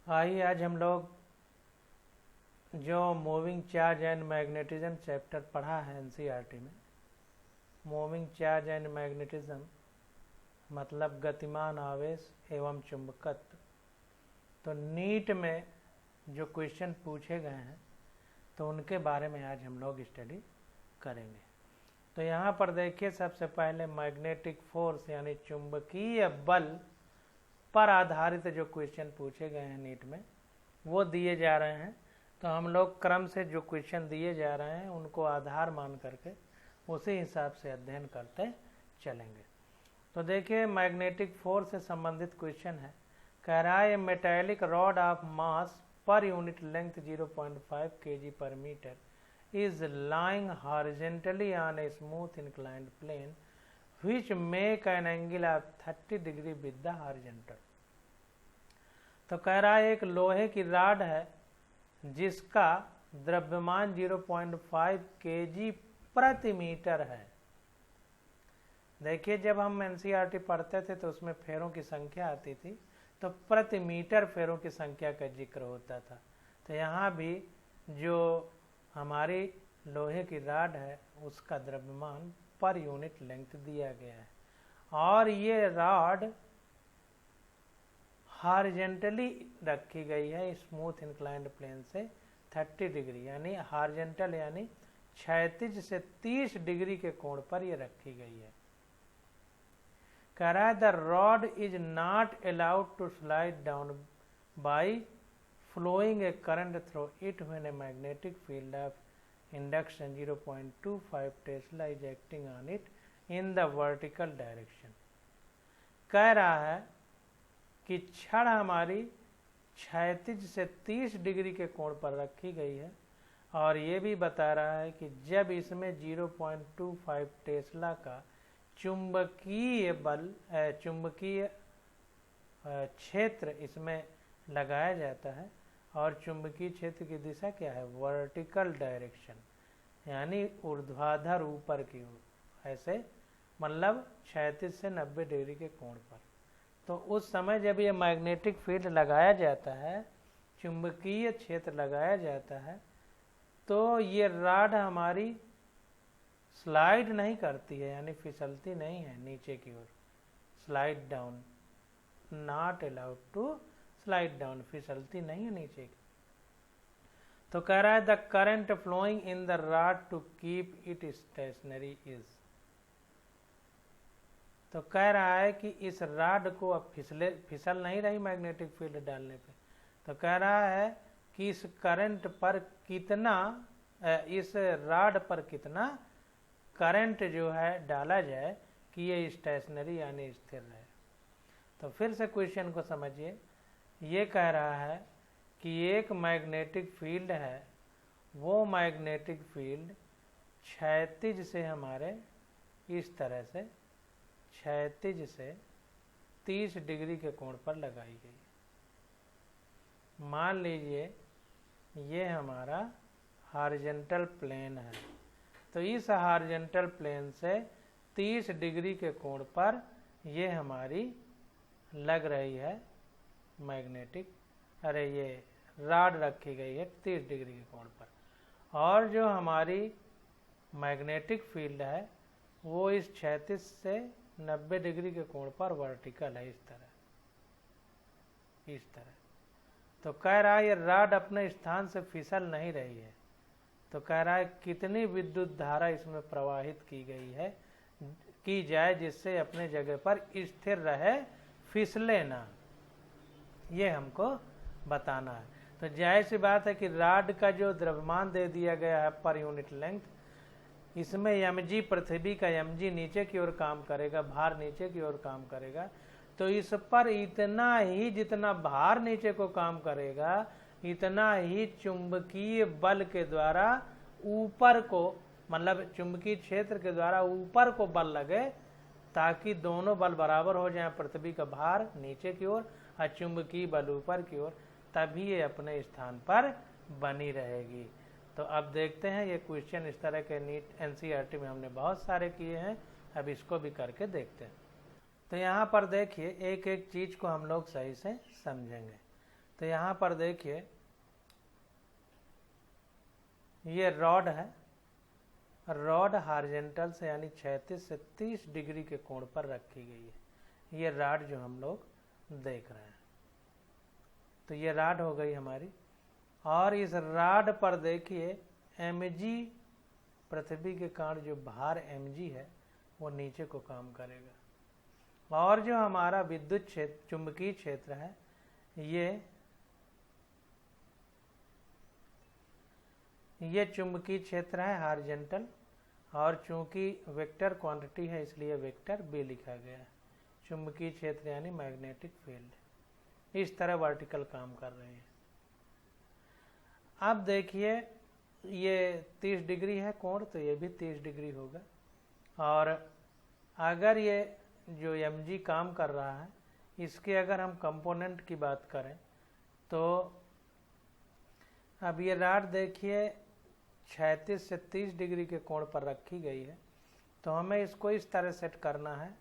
आइए आज हम लोग जो moving charge and magnetism chapter पढ़ा है एनसीईआरटी में, मूविंग चार्ज एंड मैग्नेटिज्म मतलब गतिमान आवेश एवं चुंबकत्व। तो नीट में जो क्वेश्चन पूछे गए हैं तो उनके बारे में आज हम लोग स्टडी करेंगे। तो यहाँ पर देखिए, सबसे पहले मैग्नेटिक फोर्स यानी चुंबकीय बल पर आधारित जो क्वेश्चन पूछे गए हैं नीट में वो दिए जा रहे हैं। तो हम लोग क्रम से जो क्वेश्चन दिए जा रहे हैं उनको आधार मान करके उसी हिसाब से अध्ययन करते चलेंगे। तो देखिए, मैग्नेटिक फोर्स से संबंधित क्वेश्चन है। कह रहा है metallic rod of mass per unit length 0.5 kg per meter is lying horizontally on a smooth inclined plane which make an angle of 30 degree with the horizontal। तो कह रहा है एक लोहे की रॉड है जिसका द्रव्यमान 0.5 kg प्रति मीटर है। देखिए, जब हम एनसीईआरटी पढ़ते थे तो उसमें फेरों की संख्या आती थी तो प्रति मीटर फेरों की संख्या का जिक्र होता था। तो यहाँ भी जो हमारी लोहे की रॉड है उसका द्रव्यमान पर यूनिट लेंथ दिया गया है और ये रॉड हॉरिजेंटली रखी गई है स्मूथ इंक्लाइंड प्लेन से 30 डिग्री यानी हॉरिजेंटल यानी क्षैतिज से 30 डिग्री के कोण पर ये रखी गई है। कह रहा है the rod is not allowed to slide down by flowing a current through it when a magnetic field of induction 0.25 Tesla is acting on it in the vertical direction। कह रहा है कि छड़ हमारी क्षैतिज से 30 डिग्री के कोण पर रखी गई है और ये भी बता रहा है कि जब इसमें 0.25 टेस्ला का चुंबकीय बल चुंबकीय क्षेत्र इसमें लगाया जाता है और चुंबकीय क्षेत्र की दिशा क्या है, वर्टिकल डायरेक्शन यानी ऊर्ध्वाधर ऊपर की ओर, ऐसे मतलब क्षैतिज से 90 डिग्री के कोण पर। तो उस समय जब ये मैग्नेटिक फील्ड लगाया जाता है, चुंबकीय क्षेत्र लगाया जाता है, तो ये रॉड हमारी स्लाइड नहीं करती है यानी फिसलती नहीं है नीचे की ओर, slide down, not allowed to slide down, फिसलती नहीं है नीचे की। तो कह रहा है the current flowing in the rod to keep it stationary is. तो कह रहा है कि इस रॉड को अब फिसल नहीं रही मैग्नेटिक फील्ड डालने पे। तो कह रहा है कि इस करंट पर कितना, इस रॉड पर कितना करंट जो है डाला जाए कि ये स्टेशनरी यानी स्थिर रहे। तो फिर से क्वेश्चन को समझिए। ये कह रहा है कि एक मैग्नेटिक फील्ड है, वो मैग्नेटिक फील्ड क्षैतिज से हमारे इस तरह से क्षैतिज से 30 डिग्री के कोण पर लगाई गई। मान लीजिए ये हमारा हॉरिजॉन्टल प्लेन है, तो इस हॉरिजॉन्टल प्लेन से 30 डिग्री के कोण पर ये हमारी लग रही है मैग्नेटिक, ये रॉड रखी गई है 30 डिग्री के कोण पर और जो हमारी मैग्नेटिक फील्ड है वो इस क्षैतिज से 90 डिग्री के कोण पर वर्टिकल है, इस तरह। तो कह रहा है ये रॉड अपने स्थान से फिसल नहीं रही है। तो कह रहा है कितनी विद्युत धारा इसमें प्रवाहित की जाए जिससे अपने जगह पर स्थिर रहे, फिसले ना, ये हमको बताना है। तो जाहिर सी बात है कि रॉड का जो द्रव्यमान दे दिया गया है पर यूनिट लेंथ, इसमें mg पृथ्वी का mg नीचे की ओर काम करेगा, भार नीचे की ओर काम करेगा। तो इस पर इतना ही जितना भार नीचे को काम करेगा इतना ही चुंबकीय बल के द्वारा ऊपर को, मतलब चुंबकीय क्षेत्र के द्वारा ऊपर को बल लगे ताकि दोनों बल बराबर हो जाए, पृथ्वी का भार नीचे की ओर और चुंबकीय बल ऊपर की ओर, तभी ये अपने स्थान पर बनी रहेगी। तो अब देखते हैं, ये क्वेश्चन इस तरह के नीट एनसीईआरटी में हमने बहुत सारे किए हैं, अब इसको भी करके देखते हैं। तो यहाँ पर देखिए, एक एक चीज को हम लोग सही से समझेंगे। तो यहाँ पर देखिए ये रॉड है, रॉड हॉरिजॉन्टल से यानी 36 से 30 डिग्री के कोण पर रखी गई है। ये रॉड जो हम लोग देख रहे हैं, तो ये रॉड हो गई हमारी। और इस रॉड पर देखिए mg, पृथ्वी के कारण जो भार mg है वो नीचे को काम करेगा। और जो हमारा विद्युत क्षेत्र, चुंबकीय क्षेत्र है, ये चुंबकीय क्षेत्र है हॉरिजॉन्टल, और चूंकि वेक्टर क्वांटिटी है इसलिए वेक्टर बी लिखा गया है। चुंबकीय क्षेत्र यानी मैग्नेटिक फील्ड इस तरह वर्टिकल काम कर रहे हैं। अब देखिए ये 30 डिग्री है कोण, तो ये भी 30 डिग्री होगा। और अगर ये जो mg काम कर रहा है, इसके अगर हम कंपोनेंट की बात करें तो अब ये रॉड देखिए 36 से 30 डिग्री के कोण पर रखी गई है। तो हमें इसको इस तरह सेट करना है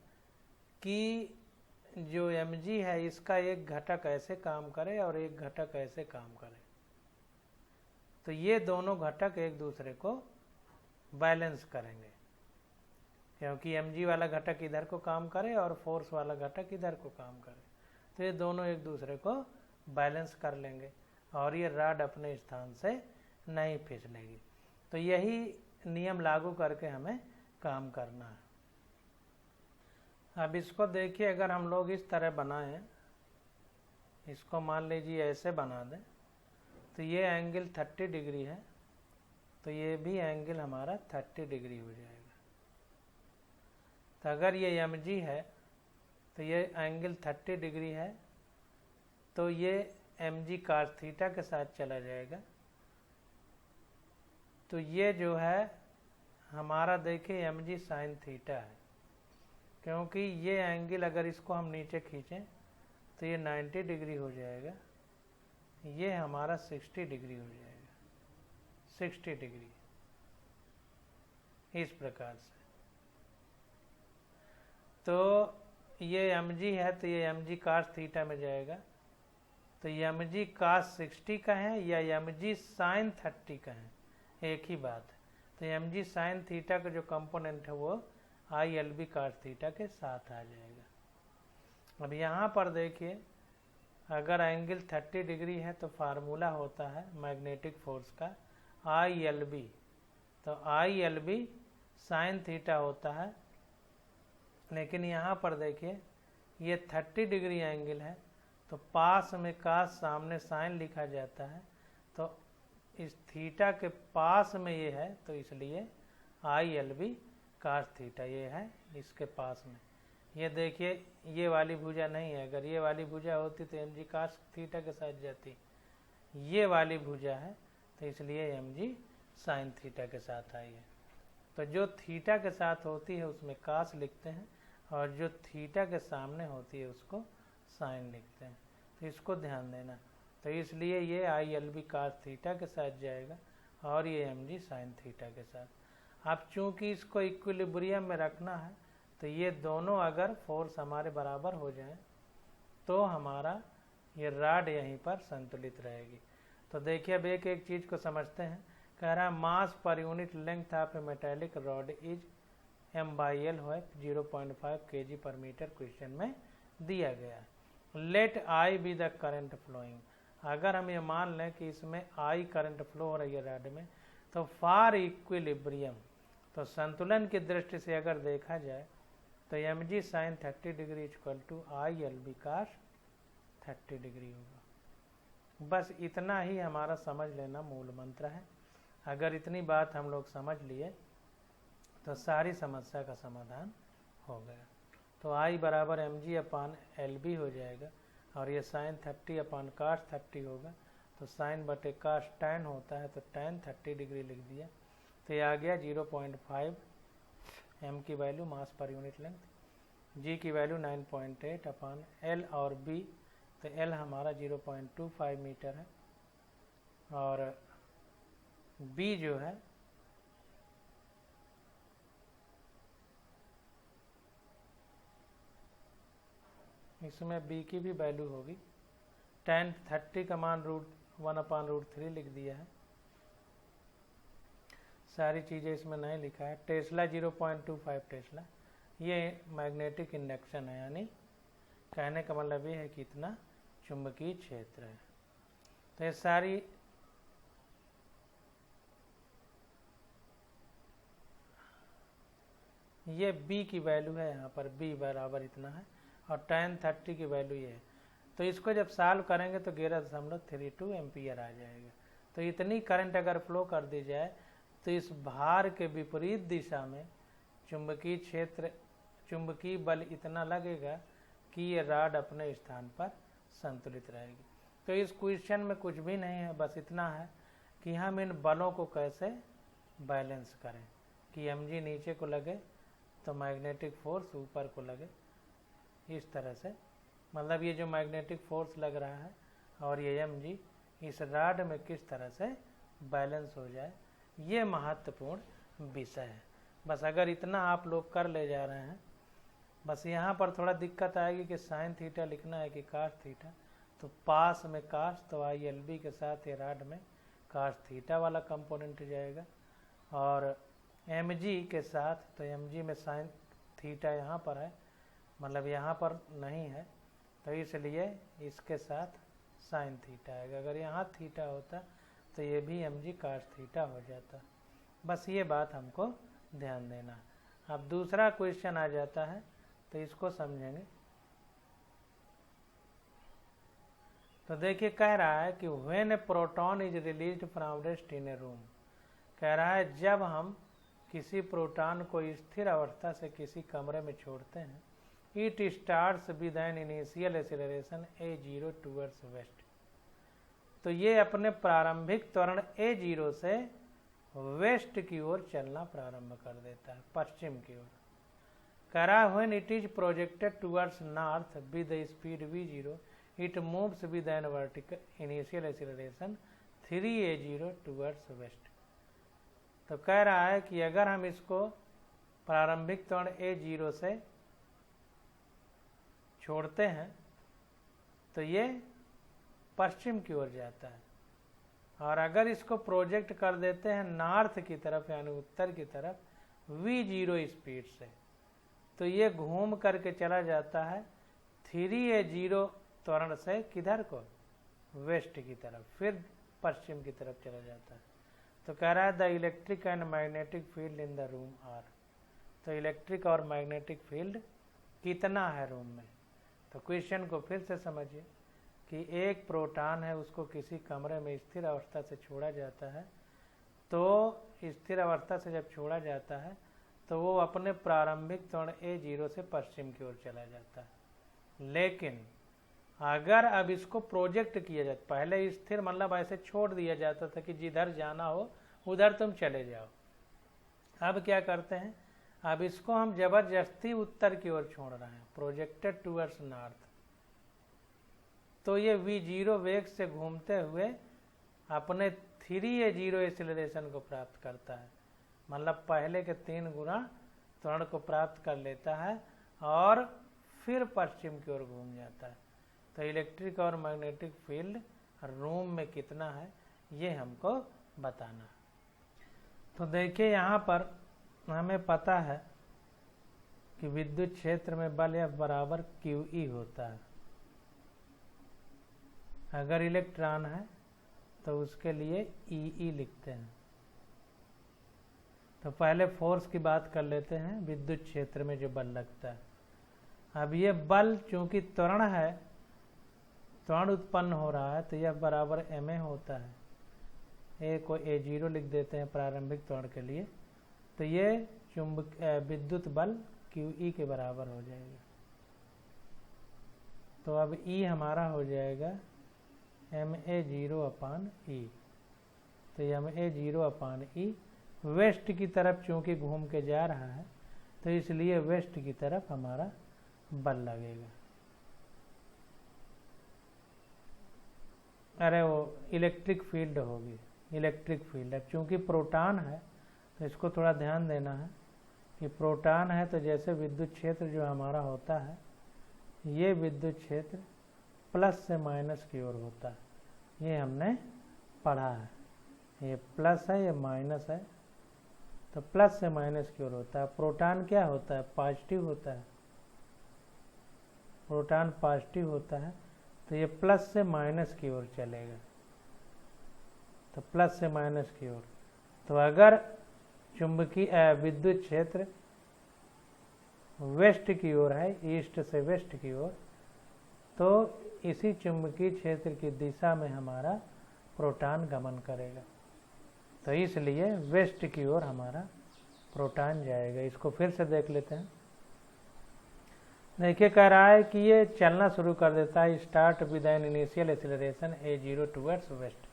कि जो mg है इसका एक घटक ऐसे काम करे और एक घटक ऐसे काम करे, तो ये दोनों घटक एक दूसरे को बैलेंस करेंगे, क्योंकि mg वाला घटक इधर को काम करे और फोर्स वाला घटक इधर को काम करे, तो ये दोनों एक दूसरे को बैलेंस कर लेंगे और ये रॉड अपने स्थान से नहीं फिसलेगी। तो यही नियम लागू करके हमें काम करना है। अब इसको देखिए, अगर हम लोग इस तरह बनाएं, इसको मान लीजिए ऐसे बना दें, तो ये एंगल 30 डिग्री है, तो ये भी एंगल हमारा 30 डिग्री हो जाएगा। तो अगर ये mg है तो ये एंगल 30 डिग्री है, तो ये mg cos थीटा के साथ चला जाएगा। तो ये जो है हमारा देखिए mg sin थीटा है, क्योंकि ये एंगल अगर इसको हम नीचे खींचें तो ये 90 डिग्री हो जाएगा, ये हमारा 60 डिग्री हो जाएगा, 60 डिग्री इस प्रकार से। तो ये mg है तो ये mg cos थीटा में जाएगा, तो mg cos 60 का है या mg sin 30 का है, एक ही बात है। तो mg sin थीटा का जो कंपोनेंट है वो ILB cos थीटा के साथ आ जाएगा। अब यहाँ पर देखिए, अगर एंगल 30 डिग्री है तो फार्मूला होता है मैग्नेटिक फोर्स का ILB, तो ILB sin थीटा होता है। लेकिन यहाँ पर देखिए ये 30 डिग्री एंगल है, तो पास में cos सामने sin लिखा जाता है, तो इस थीटा के पास में ये है, तो इसलिए ILB cos थीटा ये है इसके पास में। ये देखिए ये वाली भुजा नहीं है, अगर ये वाली भुजा होती तो mg cos थीटा के साथ जाती, ये वाली भुजा है तो इसलिए mg sin थीटा के साथ आई है। तो जो थीटा के साथ होती है उसमें cos लिखते हैं, और जो थीटा के सामने होती है उसको sin लिखते हैं, तो इसको ध्यान देना। तो इसलिए ये ILB cos थीटा के साथ जाएगा और ये mg sin थीटा के साथ। अब चूंकि इसको इक्विलिब्रियम में रखना है, तो ये दोनों अगर फोर्स हमारे बराबर हो जाएं तो हमारा ये रॉड यहीं पर संतुलित रहेगी। तो देखिए अब एक एक चीज़ को समझते हैं। कह रहा है mass per unit length of a metallic rod is m/l है 0.5 kg/मीटर, क्वेश्चन में दिया गया है। Let I be the current flowing, अगर हम ये मान लें कि इसमें I करंट फ्लो हो रही है रॉड में, तो फॉर इक्विलिब्रियम, तो संतुलन की दृष्टि से अगर देखा जाए तो mg sin 30 degree equal to ILB cos 30 degree होगा। बस इतना ही हमारा समझ लेना मूल मंत्र है। अगर इतनी बात हम लोग समझ लिए तो सारी समस्या का समाधान हो गया। तो I बराबर mg/LB हो जाएगा, और ये sin 30/cos 30 होगा, तो sin बटे cos tan होता है, तो tan 30 डिग्री लिख दिया, तो ये आ गया 0.5। m की वैल्यू मास पर यूनिट लेंथ, g की वैल्यू 9.8/L और b, तो L हमारा 0.25 मीटर है, और b जो है इसमें b की भी वैल्यू होगी tan 30 का मान √1/√3 लिख दिया है। सारी चीज़ें इसमें नहीं लिखा है। टेस्ला 0.25 टेस्ला, ये मैग्नेटिक इंडक्शन है, यानी कहने का मतलब ये है कि इतना चुंबकीय क्षेत्र है। तो ये सारी ये B की वैल्यू है, यहाँ पर B बराबर इतना है और tan 30 की वैल्यू ये है। तो इसको जब सॉल्व करेंगे तो 11.32 एम्पियर आ जाएगा। तो इतनी करंट अगर फ्लो कर दी जाए तो इस भार के विपरीत दिशा में चुंबकीय क्षेत्र, चुंबकीय बल इतना लगेगा कि ये रॉड अपने स्थान पर संतुलित रहेगी। तो इस क्वेश्चन में कुछ भी नहीं है, बस इतना है कि हम इन बलों को कैसे बैलेंस करें कि mg नीचे को लगे तो मैग्नेटिक फोर्स ऊपर को लगे, इस तरह से। मतलब ये जो मैग्नेटिक फोर्स लग रहा है और ये mg इस रॉड में किस तरह से बैलेंस हो जाए, ये महत्वपूर्ण विषय है। बस अगर इतना आप लोग कर ले जा रहे हैं, बस यहाँ पर थोड़ा दिक्कत आएगी कि साइन थीटा लिखना है कि कास थीटा, तो पास में कास, तो ILB के साथ ये रॉड में कास थीटा वाला कंपोनेंट जाएगा, और mg के साथ, तो mg में साइन थीटा यहाँ पर है, मतलब यहाँ पर नहीं है, तो इसलिए इसके साथ साइन थीटा आएगा। अगर यहाँ थीटा होता तो ये भी mg कास थीटा हो जाता। बस ये बात हमको ध्यान देना। अब दूसरा क्वेश्चन आ जाता है, तो इसको समझेंगे। तो देखिए कह रहा है कि when A proton is released from rest in A room, कह रहा है जब हम किसी प्रोटॉन को स्थिर अवस्था से किसी कमरे में छोड़ते हैं, it starts with an initial acceleration a0 towards west. तो ये अपने प्रारंभिक त्वरण a0 से वेस्ट की ओर चलना प्रारंभ कर देता है, पश्चिम की ओर। कह रहा है when it is projected towards north with speed v0, it moves with an vertical initial acceleration 3a0 towards west. तो कह रहा है कि अगर हम इसको प्रारंभिक त्वरण a0 से छोड़ते हैं तो ये पश्चिम की ओर जाता है, और अगर इसको प्रोजेक्ट कर देते हैं नॉर्थ की तरफ यानी उत्तर की तरफ v0 स्पीड से, तो ये घूम करके चला जाता है 3a0 त्वरण से किधर को, वेस्ट की तरफ, फिर पश्चिम की तरफ चला जाता है। तो कह रहा है the electric and magnetic field in the room are. तो इलेक्ट्रिक और मैग्नेटिक फील्ड कितना है रूम में। तो क्वेश्चन को फिर से समझिए कि एक प्रोटॉन है, उसको किसी कमरे में स्थिर अवस्था से छोड़ा जाता है, तो स्थिर अवस्था से जब छोड़ा जाता है तो वो अपने प्रारंभिक त्वरण a0 से पश्चिम की ओर चला जाता है। लेकिन अगर अब इसको प्रोजेक्ट किया जाए, पहले स्थिर मतलब ऐसे छोड़ दिया जाता था कि जिधर जाना हो उधर तुम चले जाओ, अब क्या करते हैं, अब इसको हम जबरदस्ती उत्तर की ओर छोड़ रहे हैं, प्रोजेक्टेड टूवर्ड्स नॉर्थ। तो ये v0 वेग से घूमते हुए अपने 3a0 एक्सीलरेशन को प्राप्त करता है, मतलब पहले के 3 गुना त्वरण को प्राप्त कर लेता है और फिर पश्चिम की ओर घूम जाता है। तो इलेक्ट्रिक और मैग्नेटिक फील्ड रूम में कितना है ये हमको बताना। तो देखिए यहाँ पर हमें पता है कि विद्युत क्षेत्र में बल F बराबर QE होता है। अगर इलेक्ट्रॉन है तो उसके लिए EE लिखते हैं। तो पहले फोर्स की बात कर लेते हैं, विद्युत क्षेत्र में जो बल लगता है। अब ये बल चूंकि त्वरण है, त्वरण उत्पन्न हो रहा है, तो यह बराबर ma होता है। a को a0 लिख देते हैं प्रारंभिक त्वरण के लिए, तो ये विद्युत बल QE के बराबर हो जाएगा। तो अब E हमारा हो जाएगा ma0/E। तो ये ma0/E वेस्ट की तरफ चूंकि घूम के जा रहा है, तो इसलिए वेस्ट की तरफ हमारा बल लगेगा। अरे वो इलेक्ट्रिक फील्ड होगी, इलेक्ट्रिक फील्ड। अब चूंकि प्रोटॉन है तो इसको थोड़ा ध्यान देना है कि प्रोटॉन है तो जैसे विद्युत क्षेत्र जो हमारा होता है, ये विद्युत क्षेत्र प्लस से माइनस की ओर होता है, ये हमने पढ़ा है। ये प्लस है, ये माइनस है, तो प्लस से माइनस की ओर होता है। प्रोटॉन क्या होता है? पॉजिटिव होता है। प्रोटॉन पॉजिटिव होता है, तो ये प्लस से माइनस की ओर चलेगा, तो प्लस से माइनस की ओर। तो अगर चुंबकीय विद्युत क्षेत्र वेस्ट की ओर है, ईस्ट से वेस्ट की ओर, तो इसी चुंबकीय क्षेत्र की दिशा में हमारा प्रोटॉन गमन करेगा, तो इसलिए वेस्ट की ओर हमारा प्रोटॉन जाएगा। इसको फिर से देख लेते हैं। देखिए, कह रहा है कि ये चलना शुरू कर देता है, start with an initial acceleration a0 towards waste,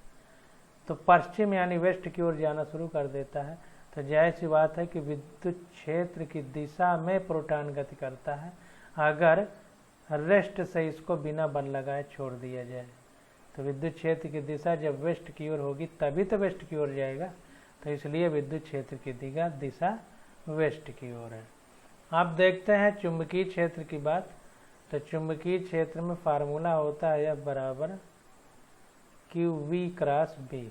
तो पश्चिम यानी वेस्ट की ओर जाना शुरू कर देता है। तो जाहिर सी बात है कि विद्युत क्षेत्र की दिशा में प्रोटॉन गति करता है। अगर रेस्ट से इसको बिना बल लगाए छोड़ दिया जाए, तो विद्युत क्षेत्र की दिशा जब वेस्ट की ओर होगी तभी तो वेस्ट की ओर जाएगा, तो इसलिए विद्युत क्षेत्र की दिशा वेस्ट की ओर है। अब देखते हैं चुंबकीय क्षेत्र की बात। तो चुंबकीय क्षेत्र में फार्मूला होता है F बराबर QV क्रॉस B,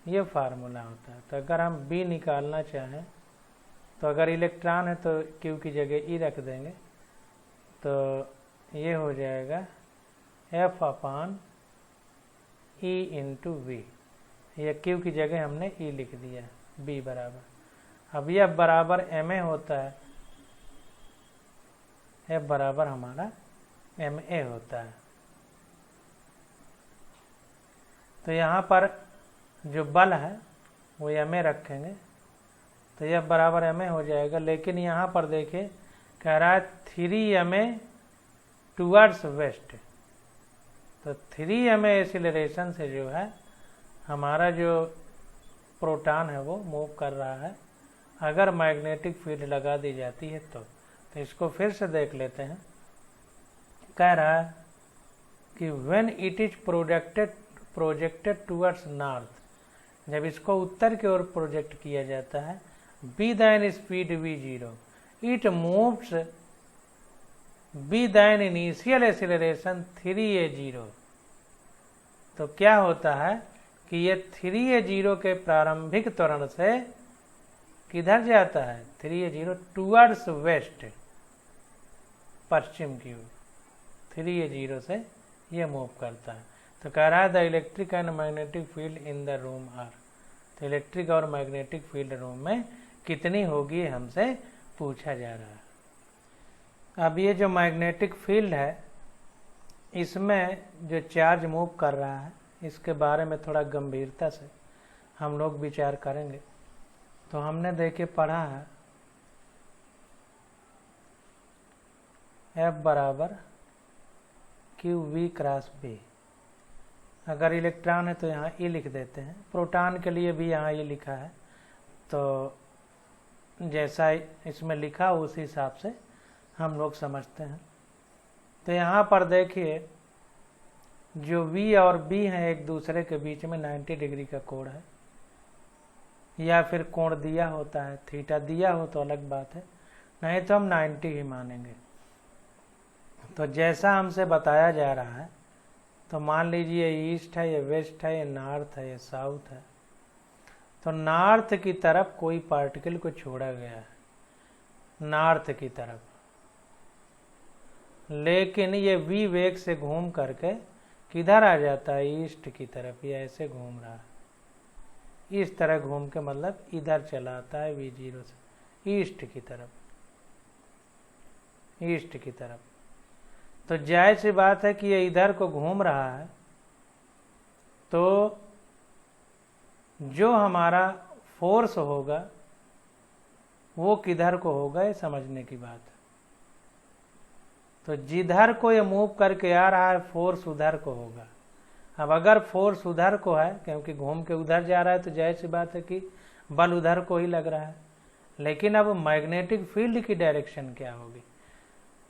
ये फार्मूला होता है। तो अगर हम B निकालना चाहें, तो अगर इलेक्ट्रॉन है तो Q की जगह E रख देंगे, तो ये हो जाएगा F अपान E इंटू V। ये Q की जगह हमने E लिख दिया, B बराबर। अब यह बराबर MA होता है, F बराबर हमारा MA होता है। तो यहाँ पर जो बल है वो MA रखेंगे, तो यह बराबर MA हो जाएगा। लेकिन यहाँ पर देखिए कह रहा है 3MA टुवर्ड्स वेस्ट, तो 3MA एक्सीलरेशन से जो है हमारा जो प्रोटॉन है वो मूव कर रहा है, अगर मैग्नेटिक फील्ड लगा दी जाती है तो इसको फिर से देख लेते हैं। कह रहा है कि when it is projected towards north, जब इसको उत्तर की ओर प्रोजेक्ट किया जाता है, with an speed v0, it moves with an initial acceleration 3a0। तो क्या होता है कि ये 3a0 के प्रारंभिक त्वरण से किधर जाता है? 3a0 टुवर्ड्स वेस्ट, पश्चिम की ओर 3a0 से ये मूव करता है। तो कह रहा है the electric and magnetic field in the room are, तो इलेक्ट्रिक और मैग्नेटिक फील्ड रूम में कितनी होगी हमसे पूछा जा रहा है। अब ये जो मैग्नेटिक फील्ड है, इसमें जो चार्ज मूव कर रहा है, इसके बारे में थोड़ा गंभीरता से हम लोग विचार करेंगे। तो हमने देखिए पढ़ा है F बराबर QV क्रॉस B। अगर इलेक्ट्रॉन है तो यहाँ E लिख देते हैं, प्रोटॉन के लिए भी यहाँ E लिखा है, तो जैसा इसमें लिखा उसी हिसाब से हम लोग समझते हैं। तो यहाँ पर देखिए जो V और B हैं एक दूसरे के बीच में 90 डिग्री का कोण है, या फिर कोण दिया होता है, थीटा दिया हो तो अलग बात है, नहीं तो हम 90 ही मानेंगे। तो जैसा हमसे बताया जा रहा है, तो मान लीजिए ये ईस्ट है, ये वेस्ट है, ये नॉर्थ है, ये साउथ है। तो नॉर्थ की तरफ कोई पार्टिकल को छोड़ा गया है, नॉर्थ की तरफ, लेकिन ये V वेग से घूम करके किधर आ जाता है? ईस्ट की तरफ। ये ऐसे घूम रहा है, इस तरह घूम के मतलब इधर चला आता है v0 से, ईस्ट की तरफ, ईस्ट की तरफ। तो जायज़ सी बात है कि ये इधर को घूम रहा है, तो जो हमारा फोर्स होगा वो किधर को होगा, ये समझने की बात है। तो जिधर को ये मूव करके आ रहा है फोर्स उधर को होगा। अब अगर फोर्स उधर को है, क्योंकि घूम के उधर जा रहा है, तो जाहिर सी बात है कि बल उधर को ही लग रहा है। लेकिन अब मैग्नेटिक फील्ड की डायरेक्शन क्या होगी?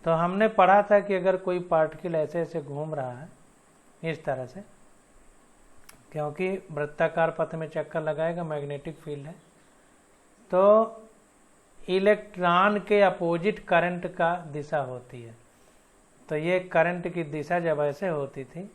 तो हमने पढ़ा था कि अगर कोई पार्टिकल ऐसे ऐसे घूम रहा है इस तरह से, क्योंकि वृत्ताकार पथ में चक्कर लगाएगा, मैग्नेटिक फील्ड है, तो इलेक्ट्रॉन के अपोजिट करंट का दिशा होती है। तो ये करंट की दिशा जब ऐसे होती थी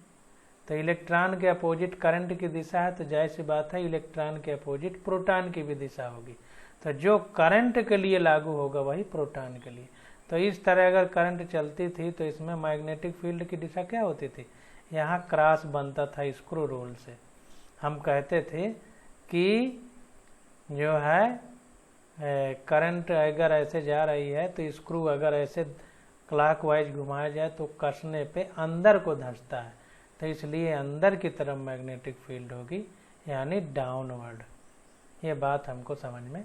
तो इलेक्ट्रॉन के अपोजिट करंट की दिशा है, तो जाहिर सी बात है इलेक्ट्रॉन के अपोजिट प्रोटॉन की भी दिशा होगी। तो जो करंट के लिए लागू होगा वही प्रोटॉन के लिए। तो इस तरह अगर करंट चलती थी तो इसमें मैग्नेटिक फील्ड की दिशा क्या होती थी, यहाँ क्रॉस बनता था स्क्रू रोल से। हम कहते थे कि जो है करंट अगर ऐसे जा रही है तो स्क्रू अगर ऐसे क्लॉकवाइज घुमाया जाए तो कसने पे अंदर को धंसता है, तो इसलिए अंदर की तरफ मैग्नेटिक फील्ड होगी, यानी डाउनवर्ड। ये बात हमको समझ में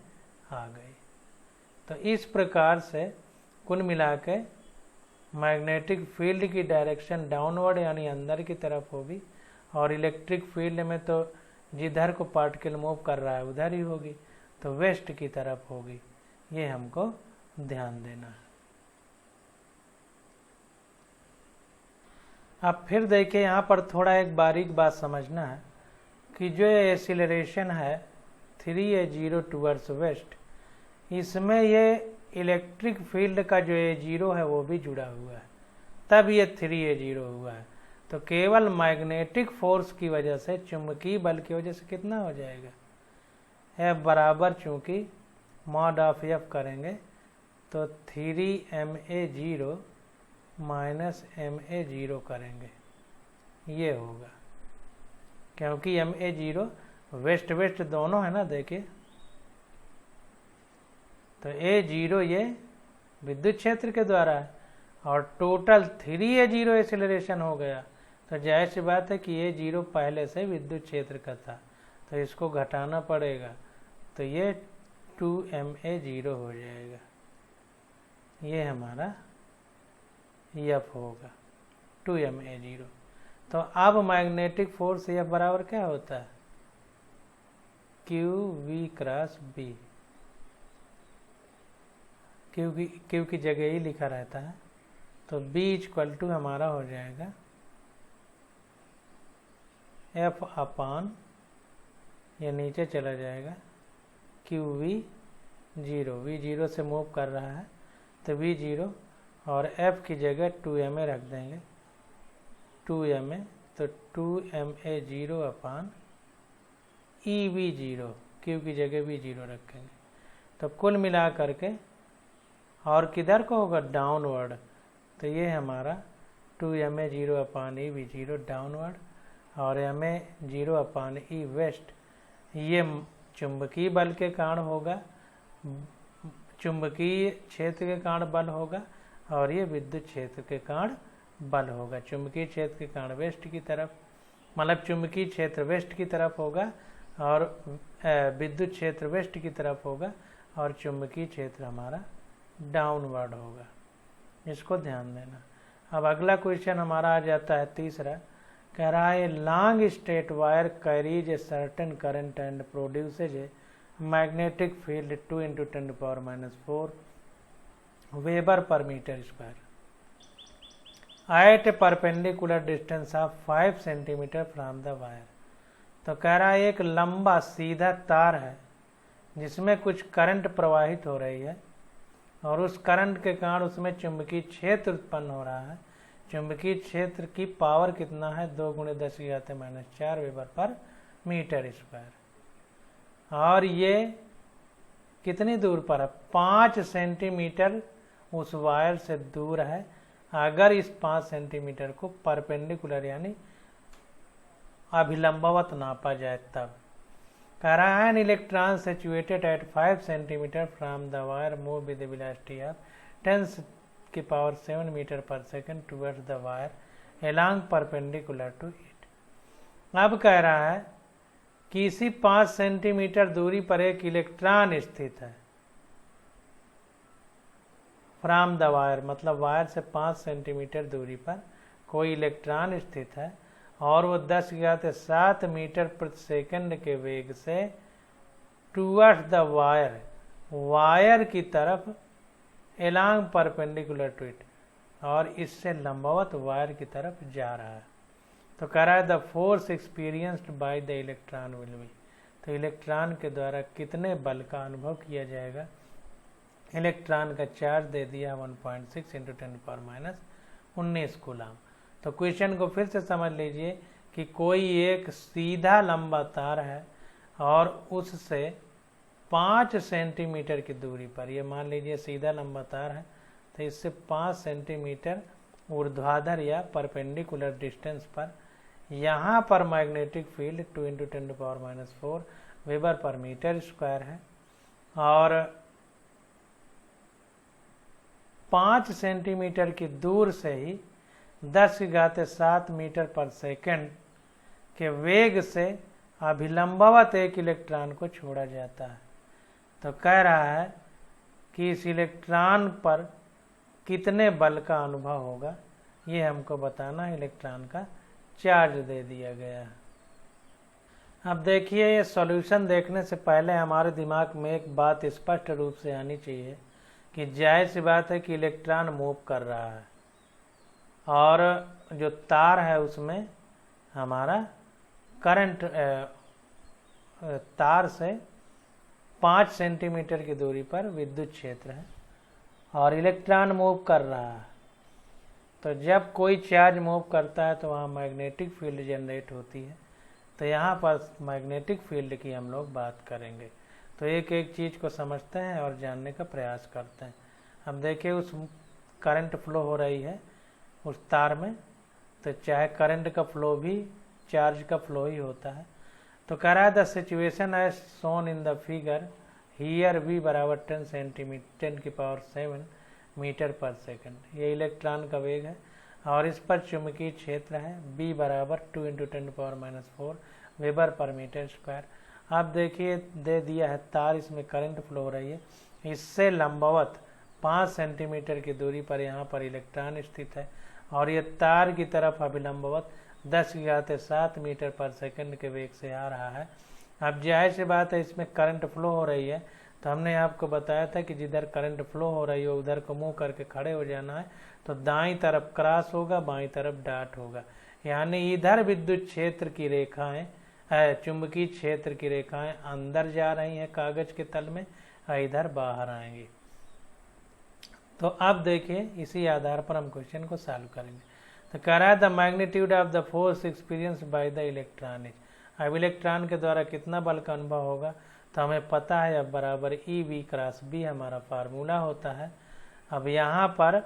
आ गई। तो इस प्रकार से कुल मिला के मैग्नेटिक फील्ड की डायरेक्शन डाउनवर्ड यानी अंदर की तरफ होगी, और इलेक्ट्रिक फील्ड में तो जिधर को पार्टिकल मूव कर रहा है उधर ही होगी, तो वेस्ट की तरफ होगी। ये हमको ध्यान देना है। अब फिर देखिए यहाँ पर थोड़ा एक बारीक बात समझना है कि जो एक्सीलरेशन है 3a0 टूवर्ड्स वेस्ट, इसमें ये इलेक्ट्रिक फील्ड का जो a0 है वो भी जुड़ा हुआ है, तब ये 3a0 हुआ है। तो केवल मैग्नेटिक फोर्स की वजह से, चुंबकीय बल की वजह से कितना हो जाएगा, F बराबर, चूंकि मॉड ऑफ F करेंगे तो 3ma0 माइनस ma0 करेंगे, ये होगा। क्योंकि ma0 वेस्ट वेस्ट दोनों है ना, देखिए, तो a0 ये विद्युत क्षेत्र के द्वारा है और टोटल 3a0 एक्सीलरेशन हो गया, तो जाहिर सी बात है कि a0 पहले से विद्युत क्षेत्र का था, तो इसको घटाना पड़ेगा, तो ये 2ma0 हो जाएगा। ये हमारा F होगा 2ma0। तो अब मैग्नेटिक फोर्स F बराबर क्या होता है, QV क्रॉस B। क्यू की जगह ही लिखा रहता है, तो B इक्वल टू हमारा हो जाएगा F अपान, ये नीचे चला जाएगा, QV0, V0 से मूव कर रहा है तो V0 और F की जगह 2ma रख देंगे, 2ma, तो 2ma0 अपान EV0, Q की जगह V0 रखेंगे। तो कुल मिला करके और किधर को होगा, डाउनवर्ड, तो ये हमारा 2ma0 अपान EV0 डाउनवर्ड और ma0 अपान E वेस्ट, ये चुंबकीय बल के कारण होगा, चुंबकीय क्षेत्र के कारण बल होगा, और ये विद्युत क्षेत्र के कारण बल होगा। चुंबकीय क्षेत्र के कारण वेस्ट की तरफ, मतलब चुंबकीय क्षेत्र वेस्ट की तरफ होगा और विद्युत क्षेत्र वेस्ट की तरफ होगा, और चुंबकीय क्षेत्र हमारा डाउनवर्ड होगा। इसको ध्यान देना। अब अगला क्वेश्चन हमारा आ जाता है तीसरा, कह रहा है long straight wire carries a certain current and produces a magnetic field 2 × 10⁻⁴ weber per metre square at a perpendicular distance of 5 centimetre from the wire. तो कह रहा है एक लंबा सीधा तार है जिसमें कुछ करंट प्रवाहित हो रही है, और उस करंट के कारण उसमें चुंबकीय क्षेत्र उत्पन्न हो रहा है। चुंबकीय क्षेत्र की पावर कितना है, 2 × 10⁻⁴ वेबर पर मीटर स्क्वायर। और ये कितनी दूर पर है, 5 सेंटीमीटर उस वायर से दूर है। अगर इस 5 सेंटीमीटर को परपेंडिकुलर यानी अभिलंबवत नापा जाए तब। कह रहा है electron situated at 5 centimetre from the wire move with velocity of 10⁻⁷ metre per second towards the wire along perpendicular to it. अब कह रहा है कि इसी 5 सेंटीमीटर दूरी पर एक इलेक्ट्रॉन स्थित है फ्रॉम द वायर, मतलब वायर से 5 सेंटीमीटर दूरी पर कोई इलेक्ट्रॉन स्थित है, और वो 10⁻⁷ मीटर प्रति सेकंड के वेग से टूवर्ड्स द वायर, वायर की तरफ, एलॉन्ग परपेंडिकुलर टू इट, और इससे लंबवत वायर की तरफ जा रहा है। तो कह रहा है the force experienced by the electron will be. तो इलेक्ट्रॉन के द्वारा कितने बल का अनुभव किया जाएगा। इलेक्ट्रॉन का चार्ज दे दिया 1.6 × 10⁻⁴ 19 कूलम। तो क्वेश्चन को फिर से समझ लीजिए कि कोई एक सीधा लंबा तार है और उससे 5 सेंटीमीटर की दूरी पर, ये मान लीजिए सीधा लंबा तार है, तो इससे 5 सेंटीमीटर ऊर्ध्वाधर या परपेंडिकुलर डिस्टेंस पर यहाँ पर magnetic field 2 × 10⁻⁴ weber per metre square है और 5 सेंटीमीटर की दूर से ही 10⁻7 मीटर पर सेकंड के वेग से अभिलंबवत एक इलेक्ट्रॉन को छोड़ा जाता है। तो कह रहा है कि इस इलेक्ट्रॉन पर कितने बल का अनुभव होगा, ये हमको बताना है। इलेक्ट्रॉन का चार्ज दे दिया गया है। अब देखिए, ये सॉल्यूशन देखने से पहले हमारे दिमाग में एक बात स्पष्ट रूप से आनी चाहिए कि जाहिर सी बात है कि इलेक्ट्रॉन मूव कर रहा है और जो तार है उसमें हमारा करंट तार से 5 सेंटीमीटर की दूरी पर विद्युत क्षेत्र है और इलेक्ट्रॉन मूव कर रहा है। तो जब कोई चार्ज मूव करता है तो वहाँ मैग्नेटिक फील्ड जनरेट होती है। तो यहाँ पर मैग्नेटिक फील्ड की हम लोग बात करेंगे। तो एक एक चीज़ को समझते हैं और जानने का प्रयास करते हैं। अब देखिए, उस करंट फ्लो हो रही है उस तार में, तो चाहे करंट का फ्लो भी चार्ज का फ्लो ही होता है। तो कह रहा है the situation as shown in the figure here v बराबर 10⁻⁷ मीटर पर सेकंड। ये इलेक्ट्रॉन का वेग है और इस पर चुंबकीय क्षेत्र है b बराबर 2 × 10⁻⁴ वेबर पर मीटर स्क्वायर। आप देखिए, दे दिया है तार, इसमें करंट फ्लो हो रही है, इससे लंबवत 5 सेंटीमीटर की दूरी पर यहाँ पर इलेक्ट्रॉन स्थित है और ये तार की तरफ अभिलंबवत 10⁻7 मीटर पर सेकंड के वेग से आ रहा है। अब जाहिर सी बात है, इसमें करंट फ्लो हो रही है, तो हमने आपको बताया था कि जिधर करंट फ्लो हो रही हो उधर को मुंह करके खड़े हो जाना है। तो दाईं तरफ क्रॉस होगा, बाईं तरफ डॉट होगा, यानी इधर विद्युत क्षेत्र की रेखाएं, चुंबकीय क्षेत्र की रेखाएं अंदर जा रही हैं कागज के तल में और इधर बाहर आएंगी। तो अब देखिए, इसी आधार पर हम क्वेश्चन को सॉल्व करेंगे। तो कह रहा है the magnitude of the force experience by the electron is. अब इलेक्ट्रॉन के द्वारा कितना बल का अनुभव होगा, तो हमें पता है अब बराबर EV×B हमारा फार्मूला होता है। अब यहाँ पर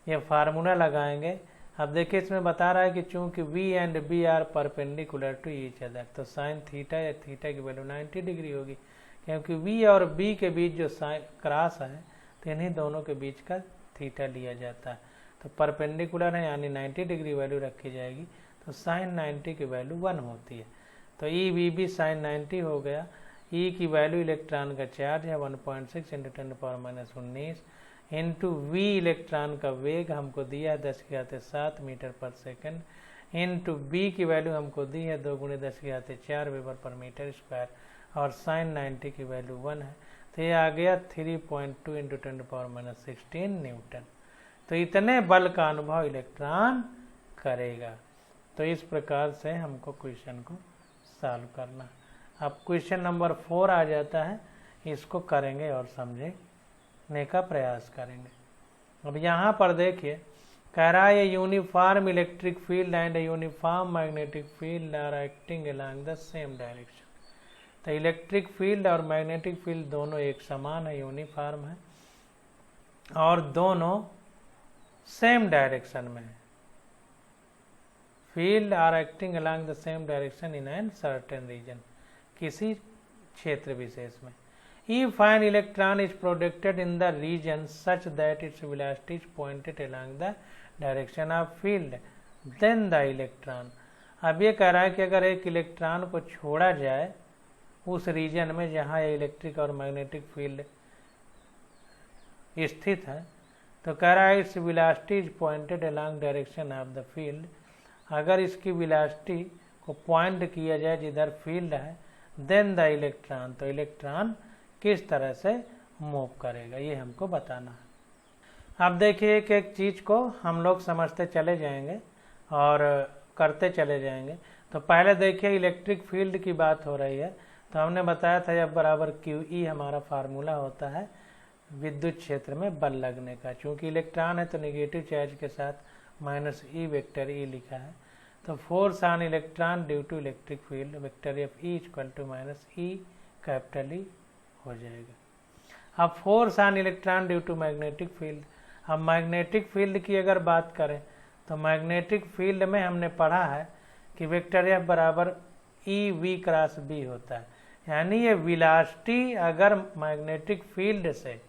ये फार्मूला लगाएंगे। अब देखिए, इसमें बता रहा है कि चूंकि V and B are perpendicular to each other, तो साइन थीटा या थीटा की वैल्यू 90 डिग्री होगी, क्योंकि V और B के बीच जो साइन क्रॉस है तो इन्हीं दोनों के बीच का थीटा लिया जाता है। तो परपेंडिकुलर है यानी 90 डिग्री वैल्यू रखी जाएगी, तो साइन 90 की वैल्यू 1 होती है। तो EVB साइन 90 हो गया। E की वैल्यू इलेक्ट्रॉन का चार्ज है 1.6 × 10⁻⁹ इंटू V इलेक्ट्रॉन का वेग हमको दिया है 10⁻7 मीटर पर सेकंड इंटू B की वैल्यू हमको दी है 2 × 10⁻4 वेबर पर मीटर स्क्वायर और साइन 90 की वैल्यू 1 है। तो ये आ गया 3.2 × 10⁻16 न्यूटन। तो इतने बल का अनुभव इलेक्ट्रॉन करेगा। तो इस प्रकार से हमको क्वेश्चन को सॉल्व करना। अब क्वेश्चन नंबर 4 आ जाता है, इसको करेंगे और समझने का प्रयास करेंगे। अब यहाँ पर देखिए, कह रहा है uniform electric field and uniform magnetic field are acting along the same direction. तो इलेक्ट्रिक फील्ड और मैग्नेटिक फील्ड दोनों एक समान है, यूनिफॉर्म है और दोनों सेम डायरेक्शन में है। Field are acting along the same direction in an certain region, किसी क्षेत्र विशेष में। If an electron is projected in the region such that its velocity is pointed along the direction of field, then the electron। अब ये कह रहा है कि अगर एक इलेक्ट्रॉन को छोड़ा जाए उस रीजन में जहाँ ये इलेक्ट्रिक और मैग्नेटिक फील्ड स्थित है, तो कह रहा है its velocity is pointed along direction of the field. अगर इसकी वेलोसिटी को पॉइंट किया जाए जिधर फील्ड है, देन द इलेक्ट्रॉन, तो इलेक्ट्रॉन किस तरह से मूव करेगा ये हमको बताना है। अब देखिए, एक एक चीज़ को हम लोग समझते चले जाएंगे और करते चले जाएंगे। तो पहले देखिए, इलेक्ट्रिक फील्ड की बात हो रही है, तो हमने बताया था जब बराबर QE हमारा फार्मूला होता है विद्युत क्षेत्र में बल लगने का। चूंकि इलेक्ट्रॉन है तो नेगेटिव चार्ज के साथ माइनस ई वेक्टर ई लिखा है, तो force on electron due to electric field vector F E equal to minus E capital E हो जाएगा। अब force on electron due to magnetic field, अब मैग्नेटिक फील्ड की अगर बात करें तो मैग्नेटिक फील्ड में हमने पढ़ा है कि वेक्टर एफ बराबर ई वी क्रॉस बी होता है, यानी ये वेलोसिटी अगर मैग्नेटिक फील्ड से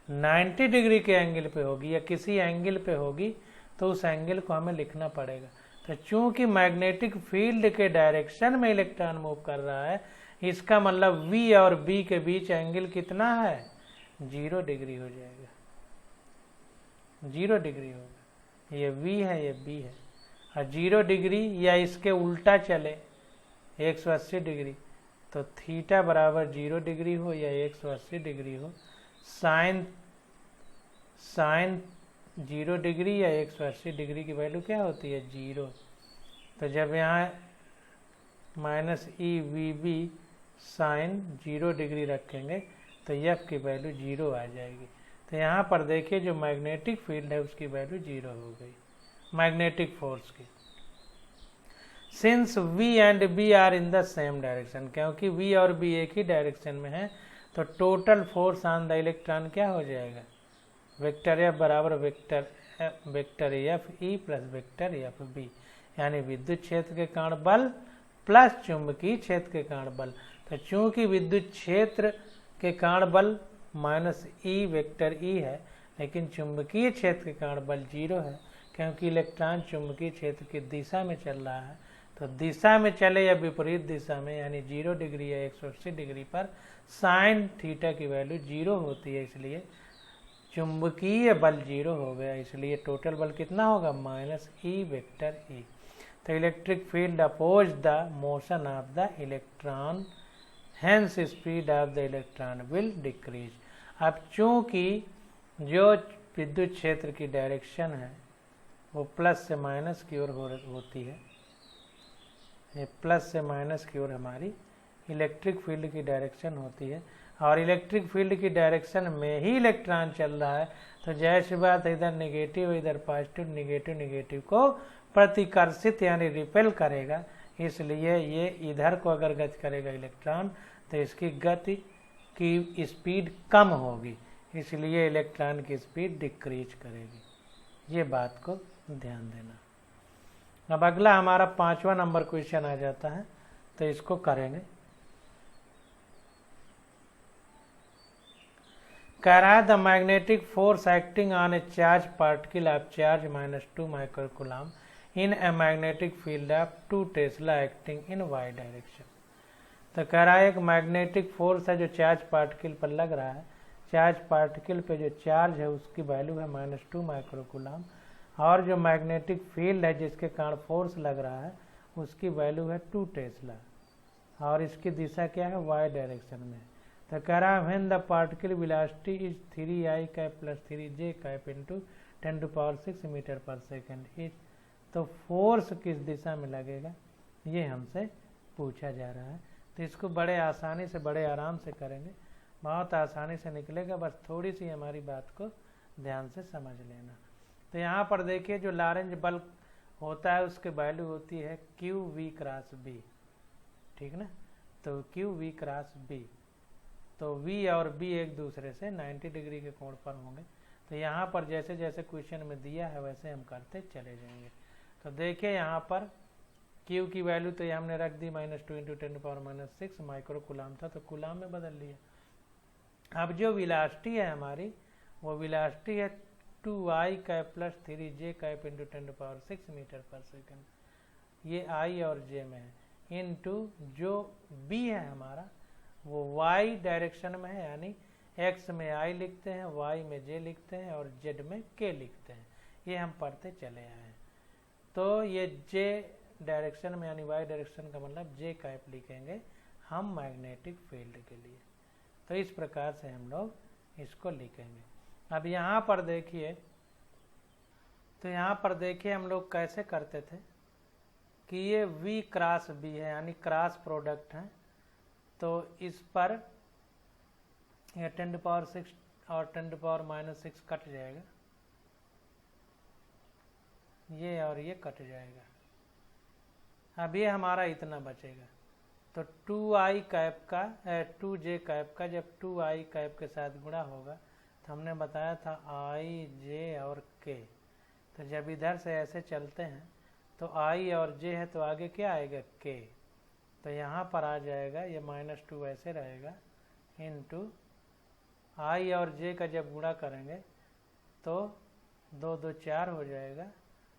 90 डिग्री के एंगल पे होगी या किसी एंगल पे होगी तो उस एंगल को हमें लिखना पड़ेगा। तो चूंकि मैग्नेटिक फील्ड के डायरेक्शन में इलेक्ट्रॉन मूव कर रहा है, इसका मतलब V और B के बीच एंगल कितना है, 0 डिग्री हो जाएगा, 0 डिग्री होगा। ये V है, ये B है, और 0 डिग्री या इसके उल्टा चले 180 डिग्री, तो थीटा बराबर 0 डिग्री हो या 180 डिग्री हो, साइन 0 डिग्री या 180 डिग्री की वैल्यू क्या होती है, 0। तो जब यहाँ minus E V B sine 0 degree रखेंगे तो एफ की वैल्यू 0 आ जाएगी। तो यहाँ पर देखिए जो मैग्नेटिक फील्ड है उसकी वैल्यू 0 हो गई मैग्नेटिक फोर्स की। Since V and B are in the same direction, क्योंकि V और B एक ही डायरेक्शन में है, तो total force on the electron क्या हो जाएगा, वेक्टर एफ बराबर vector F E plus vector F B, यानी विद्युत क्षेत्र के कारण बल प्लस चुंबकीय क्षेत्र के कारण बल। तो चूंकि विद्युत क्षेत्र के कारण बल माइनस ई वेक्टर ई है, लेकिन चुंबकीय क्षेत्र के कारण बल 0 है, क्योंकि इलेक्ट्रॉन चुंबकीय क्षेत्र की दिशा में चल रहा है। तो दिशा में चले या विपरीत दिशा में, यानी 0 डिग्री या 180 डिग्री पर साइन थीटा की वैल्यू 0 होती है, इसलिए चुंबकीय बल 0 हो गया, इसलिए टोटल बल कितना होगा, माइनस ई वेक्टर ई। तो electric field oppose the motion of the electron, hence speed of the electron will decrease. अब चूंकि जो विद्युत क्षेत्र की डायरेक्शन है वो प्लस से माइनस की ओर होती है, ये प्लस से माइनस की ओर हमारी इलेक्ट्रिक फील्ड की डायरेक्शन होती है, और इलेक्ट्रिक फील्ड की डायरेक्शन में ही इलेक्ट्रॉन चल रहा है, तो जैसी बात इधर नेगेटिव इधर पॉजिटिव, नेगेटिव नेगेटिव को प्रतिकर्षित यानी रिपेल करेगा, इसलिए ये इधर को अगर गति करेगा इलेक्ट्रॉन तो इसकी गति की स्पीड कम होगी, इसलिए इलेक्ट्रॉन की स्पीड डिक्रीज करेगी। ये बात को ध्यान देना। अब अगला हमारा 5वां नंबर क्वेश्चन आ जाता है, तो इसको करेंगे। कह रहा है the magnetic force acting on a charge particle of charge -2 microcoulomb in a magnetic field of 2 tesla acting in Y direction. तो कह रहा है एक मैग्नेटिक फोर्स है जो चार्ज पार्टिकल पर लग रहा है, चार्ज पार्टिकल पे जो चार्ज है उसकी वैल्यू है -2 माइक्रोकूलम, और जो मैग्नेटिक फील्ड है जिसके कारण फोर्स लग रहा है उसकी वैल्यू है 2 टेस्ला, और इसकी दिशा क्या है, वाई डायरेक्शन में। तो कह रहा है when the particle velocity is 3i cap plus 3j cap into 10⁶ metre per second is, तो फोर्स किस दिशा में लगेगा ये हमसे पूछा जा रहा है। तो इसको बड़े आसानी से बड़े आराम से करेंगे, बहुत आसानी से निकलेगा, बस थोड़ी सी हमारी बात को ध्यान से समझ लेना। तो यहाँ पर देखिए जो लॉरेंज बल होता है उसकी वैल्यू होती है क्यू वी क्रॉस बी, ठीक ना। तो क्यू वी क्रॉस बी, तो V और B एक दूसरे से 90 डिग्री के कोण पर होंगे। तो यहाँ पर जैसे जैसे क्वेश्चन में दिया है वैसे हम करते चले जाएंगे। तो देखिए यहाँ पर Q की वैल्यू तो ये हमने रख दी -2 × 10⁻⁶ माइक्रोकूलम था, तो कूलम में बदल लिया। अब जो वेलोसिटी है हमारी वो वेलोसिटी है 2i cap plus 3j cap into 10⁶ metre per second, ये I और J में है, इनटू जो B है हमारा वो y डायरेक्शन में है, यानी x में I लिखते हैं, y में j लिखते हैं और z में k लिखते हैं, ये हम पढ़ते चले आए हैं। तो ये j डायरेक्शन में यानी y डायरेक्शन का मतलब j कैप लिखेंगे हम मैग्नेटिक फील्ड के लिए। तो इस प्रकार से हम लोग इसको लिखेंगे। अब यहाँ पर देखिए, तो यहाँ पर देखिए हम लोग कैसे करते थे कि ये v क्रॉस b है यानी क्रॉस प्रोडक्ट है, तो इस पर यह 10⁻⁶ और 10⁻⁻⁶ कट जाएगा, ये और ये कट जाएगा। अब ये हमारा इतना बचेगा। तो 2i कैप का 2j कैप का जब 2i कैप के साथ गुणा होगा तो हमने बताया था i, j और k। तो जब इधर से ऐसे चलते हैं तो i और j है तो आगे क्या आएगा k। तो यहाँ पर आ जाएगा ये -2 ऐसे रहेगा इंटू i और j का जब गुणा करेंगे तो 2 2 4 हो जाएगा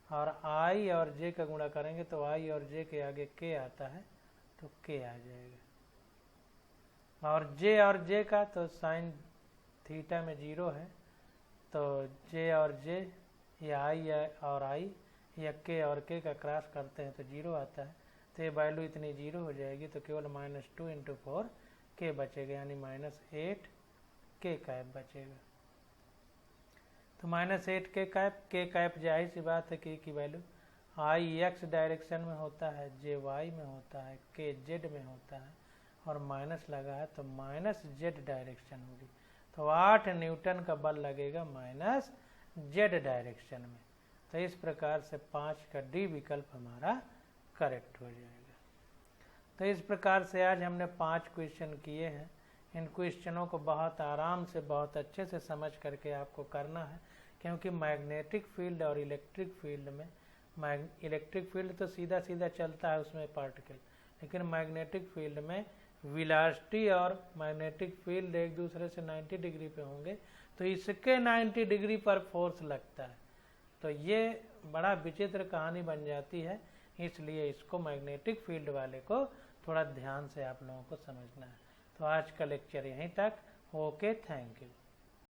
और i और j का गुणा करेंगे तो i और j के आगे k आता है तो k आ जाएगा। और j और j का तो साइन थीटा में 0 है तो j और j या i और i या k और k का क्रॉस करते हैं तो 0 आता है। तो ये वैल्यू इतनी 0 हो जाएगी तो केवल -2 × 4 k बचेगा यानी -8 k कैप बचेगा। तो -8 k कैप जाहिर सी बात है k की वैल्यू i x डायरेक्शन में होता है, j y में होता है, k z में होता है और माइनस लगा है तो -z डायरेक्शन होगी। तो 8 न्यूटन का बल लगेगा -z डायरेक्शन में। तो इस प्रकार से 5 का डी विकल्प हमारा करेक्ट हो जाएगा। तो इस प्रकार से आज हमने 5 क्वेश्चन किए हैं। इन क्वेश्चनों को बहुत आराम से बहुत अच्छे से समझ करके आपको करना है, क्योंकि मैग्नेटिक फील्ड और इलेक्ट्रिक फील्ड में इलेक्ट्रिक फील्ड तो सीधा सीधा चलता है उसमें पार्टिकल, लेकिन मैग्नेटिक फील्ड में वेलोसिटी और मैग्नेटिक फील्ड एक दूसरे से 90 डिग्री पे होंगे तो इसके 90 डिग्री पर फोर्स लगता है। तो ये बड़ा विचित्र कहानी बन जाती है, इसलिए इसको मैग्नेटिक फील्ड वाले को थोड़ा ध्यान से आप लोगों को समझना है। तो आज का लेक्चर यहीं तक। Okay, thank you.